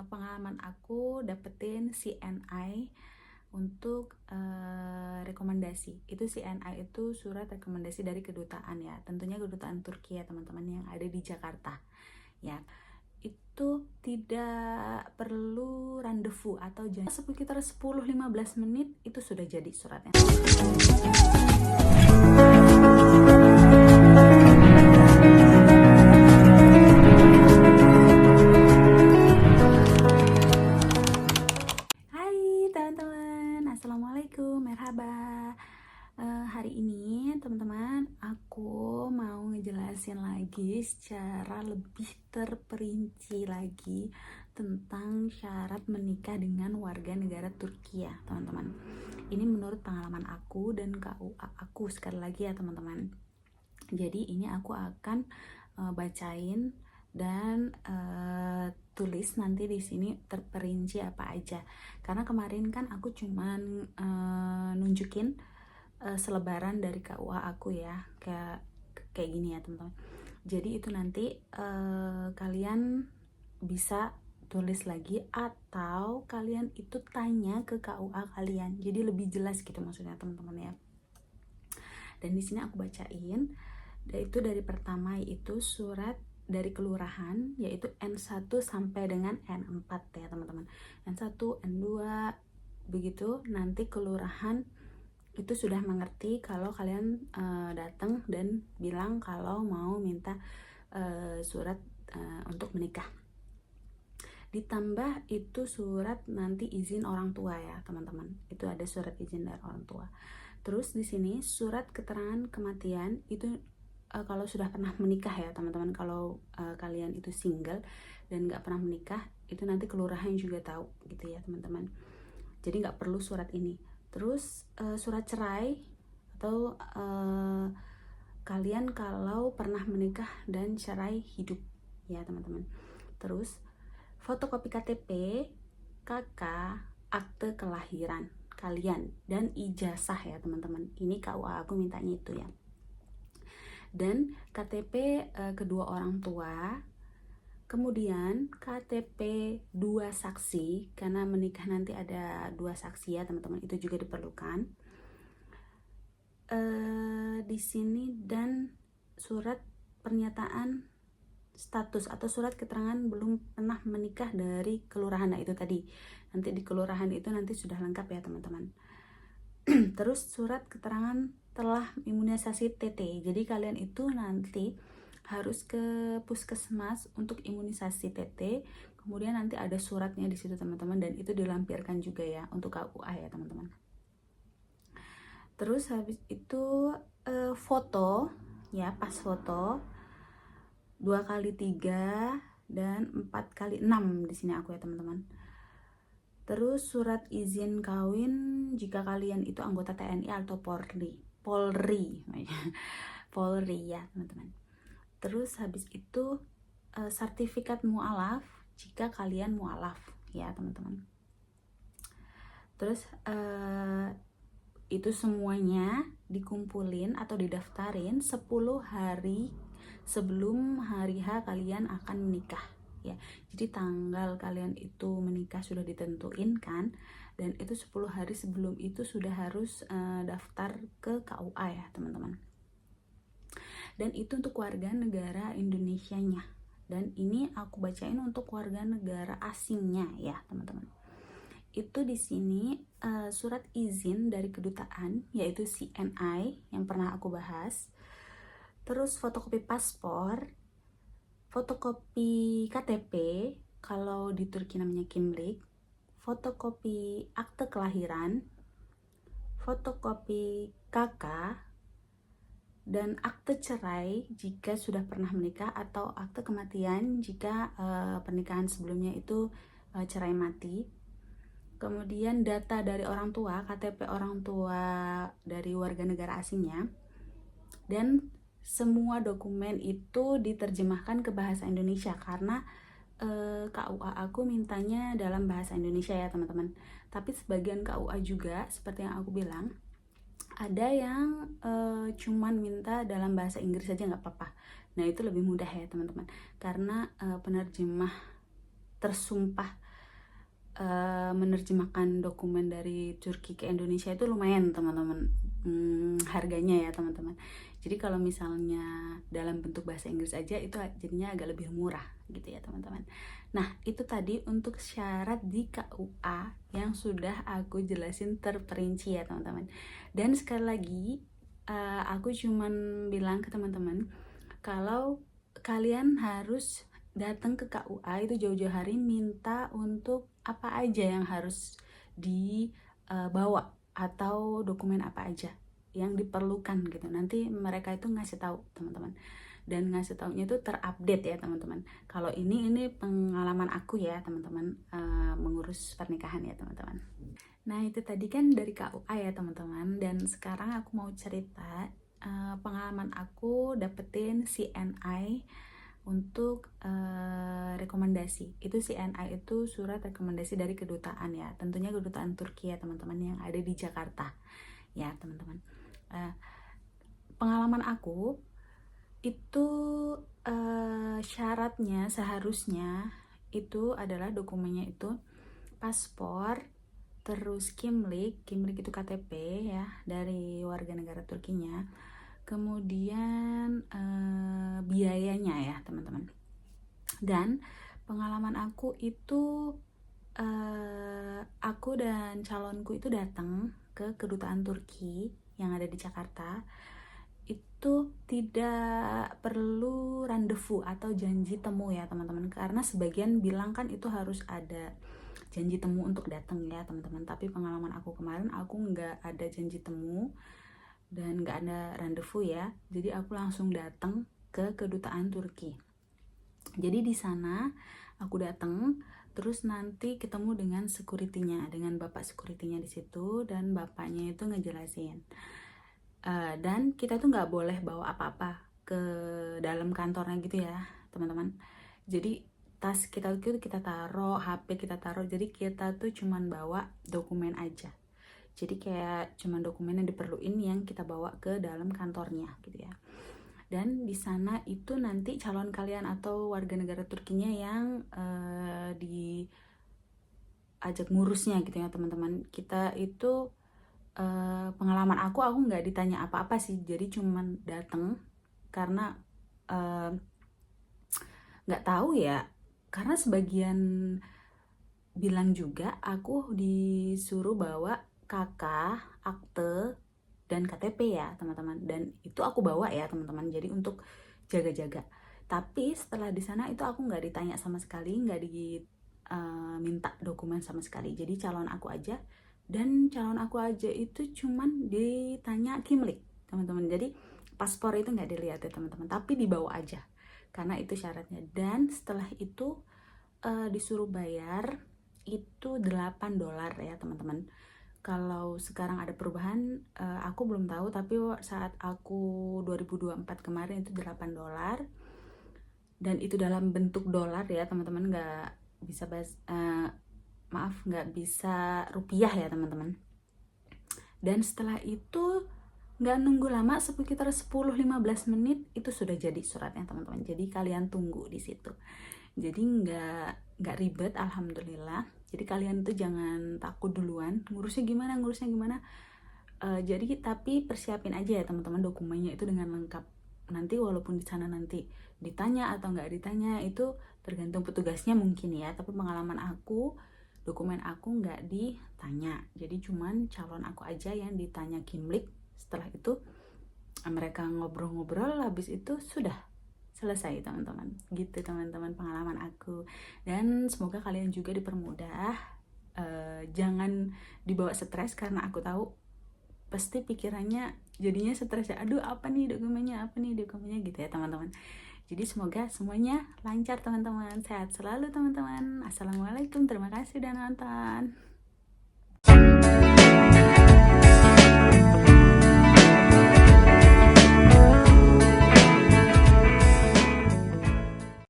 Pengalaman aku dapetin CNI untuk rekomendasi. Itu CNI itu surat rekomendasi dari kedutaan ya. Tentunya kedutaan Turki ya teman-teman yang ada di Jakarta. Ya, itu tidak perlu rendezvous atau janji. Sekitar 10-15 menit itu sudah jadi suratnya. Hai teman-teman, assalamualaikum, merhaba. Hari ini teman-teman aku mau ngejelasin lagi secara lebih terperinci lagi tentang syarat menikah dengan warga negara Turki ya teman-teman. Ini menurut pengalaman aku dan KUA aku sekali lagi ya teman-teman. Jadi ini aku akan bacain dan tulis nanti di sini terperinci apa aja. Karena kemarin kan aku cuman nunjukin selebaran dari KUA aku ya, kayak gini ya teman-teman. Jadi itu nanti kalian bisa tulis lagi atau kalian itu tanya ke KUA kalian. Jadi lebih jelas gitu maksudnya teman-teman ya. Dan di sini aku bacain, itu dari pertama yaitu surat dari kelurahan yaitu N1 sampai dengan N4 ya teman-teman. N1, N2 begitu, nanti kelurahan itu sudah mengerti kalau kalian datang dan bilang kalau mau minta surat untuk menikah. Ditambah itu surat nanti izin orang tua ya teman-teman. Itu ada surat izin dari orang tua. Terus di sini surat keterangan kematian itu kalau sudah pernah menikah ya teman-teman. Kalau kalian itu single dan nggak pernah menikah, itu nanti kelurahan juga tahu gitu ya teman-teman. Jadi nggak perlu surat ini. Terus surat cerai atau kalian kalau pernah menikah dan cerai hidup ya teman-teman. Terus fotokopi KTP, KK, akte kelahiran kalian dan ijazah ya teman-teman. Ini KUA aku mintanya itu ya. Dan KTP kedua orang tua, kemudian KTP dua saksi, karena menikah nanti ada dua saksi ya teman-teman, itu juga diperlukan. Di sini dan surat pernyataan status atau surat keterangan belum pernah menikah dari kelurahan. Nah itu tadi, nanti di kelurahan itu nanti sudah lengkap ya teman-teman. Terus surat keterangan telah imunisasi TT. Jadi kalian itu nanti harus ke puskesmas untuk imunisasi TT. Kemudian nanti ada suratnya di situ teman-teman, dan itu dilampirkan juga ya untuk KUA ya teman-teman. Terus habis itu foto ya, pas foto 2x3 dan 4x6 di sini aku ya teman-teman. Terus surat izin kawin jika kalian itu anggota TNI atau Polri ya teman-teman. Terus habis itu sertifikat mualaf jika kalian mualaf ya teman-teman. Terus itu semuanya dikumpulin atau didaftarin 10 hari sebelum hari H kalian akan menikah ya. Jadi tanggal kalian itu menikah sudah ditentuin kan, dan itu 10 hari sebelum itu sudah harus daftar ke KUA ya teman-teman. Dan itu untuk warga negara Indonesianya, dan ini aku bacain untuk warga negara asingnya ya teman-teman. Itu di sini surat izin dari kedutaan yaitu CNI yang pernah aku bahas. Terus fotokopi paspor, fotokopi KTP kalau di Turki namanya kimlik, fotokopi akte kelahiran, fotokopi KK, dan akte cerai jika sudah pernah menikah, atau akte kematian jika pernikahan sebelumnya itu cerai mati. Kemudian data dari orang tua, KTP orang tua dari warga negara asingnya, dan semua dokumen itu diterjemahkan ke bahasa Indonesia karena KUA aku mintanya dalam bahasa Indonesia ya teman-teman. Tapi sebagian KUA juga seperti yang aku bilang, ada yang cuman minta dalam bahasa Inggris saja nggak apa-apa. Nah itu lebih mudah ya teman-teman, karena penerjemah tersumpah menerjemahkan dokumen dari Turki ke Indonesia itu lumayan teman-teman, harganya ya teman-teman. Jadi kalau misalnya dalam bentuk bahasa Inggris aja itu jadinya agak lebih murah gitu ya teman-teman. Nah itu tadi untuk syarat di KUA yang sudah aku jelasin terperinci ya teman-teman. Dan sekali lagi aku cuman bilang ke teman-teman kalau kalian harus datang ke KUA itu jauh-jauh hari minta untuk apa aja yang harus dibawa atau dokumen apa aja yang diperlukan gitu. Nanti mereka itu ngasih tahu teman-teman, dan ngasih taunya itu terupdate ya teman-teman. Kalau ini pengalaman aku ya teman-teman, mengurus pernikahan ya teman-teman. Nah itu tadi kan dari KUA ya teman-teman, dan sekarang aku mau cerita pengalaman aku dapetin CNI untuk rekomendasi. Itu CNI itu surat rekomendasi dari kedutaan ya, tentunya kedutaan Turki ya teman-teman yang ada di Jakarta ya teman-teman. Pengalaman aku itu syaratnya seharusnya itu adalah dokumennya itu paspor, terus kimlik itu KTP ya dari warga negara Turkinya, kemudian biayanya ya teman-teman. Dan pengalaman aku itu aku dan calonku itu datang ke kedutaan Turki yang ada di Jakarta. Itu tidak perlu rendezvous atau janji temu ya teman-teman, karena sebagian bilang kan itu harus ada janji temu untuk datang ya teman-teman. Tapi pengalaman aku kemarin, aku nggak ada janji temu dan nggak ada rendezvous ya, jadi aku langsung datang ke kedutaan Turki. Jadi di sana aku datang, terus nanti ketemu dengan security-nya, dengan bapak security-nya di situ, dan bapaknya itu ngejelasin. Dan kita tuh nggak boleh bawa apa-apa ke dalam kantornya gitu ya teman-teman. Jadi tas kita tuh kita taruh, HP kita taruh, jadi kita tuh cuman bawa dokumen aja. Jadi kayak cuman dokumen yang diperluin yang kita bawa ke dalam kantornya gitu ya. Dan di sana itu nanti calon kalian atau warga negara Turkinya yang diajak ngurusnya gitu ya teman-teman. Kita itu pengalaman aku nggak ditanya apa-apa sih, jadi cuman datang karena nggak tahu ya, karena sebagian bilang juga aku disuruh bawa kakak, akte, dan KTP ya teman-teman, dan itu aku bawa ya teman-teman, jadi untuk jaga-jaga. Tapi setelah di sana itu aku nggak ditanya sama sekali, nggak diminta dokumen sama sekali. Jadi calon aku aja, dan calon aku aja itu cuman ditanya kimlik teman-teman. Jadi paspor itu nggak dilihat ya teman-teman, tapi dibawa aja karena itu syaratnya. Dan setelah itu disuruh bayar itu $8 ya teman-teman. Kalau sekarang ada perubahan aku belum tahu, tapi saat aku 2024 kemarin itu $8, dan itu dalam bentuk dolar ya teman-teman, nggak bisa nggak bisa rupiah ya teman-teman. Dan setelah itu nggak nunggu lama, sekitar 10-15 menit itu sudah jadi suratnya teman-teman. Jadi kalian tunggu di situ. Jadi nggak ribet, alhamdulillah. Jadi kalian tuh jangan takut duluan ngurusnya gimana. Jadi tapi persiapin aja ya teman-teman dokumennya itu dengan lengkap. Nanti walaupun di sana nanti ditanya atau nggak ditanya itu tergantung petugasnya mungkin ya. Tapi pengalaman aku, dokumen aku nggak ditanya, jadi cuman calon aku aja yang ditanya kimlik. Setelah itu mereka ngobrol-ngobrol, habis itu sudah selesai teman-teman. Gitu teman-teman pengalaman aku, dan semoga kalian juga dipermudah. Jangan dibawa stres, karena aku tahu pasti pikirannya jadinya stres ya, aduh apa nih dokumennya gitu ya teman-teman. Jadi semoga semuanya lancar teman-teman, sehat selalu teman-teman. Assalamualaikum, terima kasih udah nonton.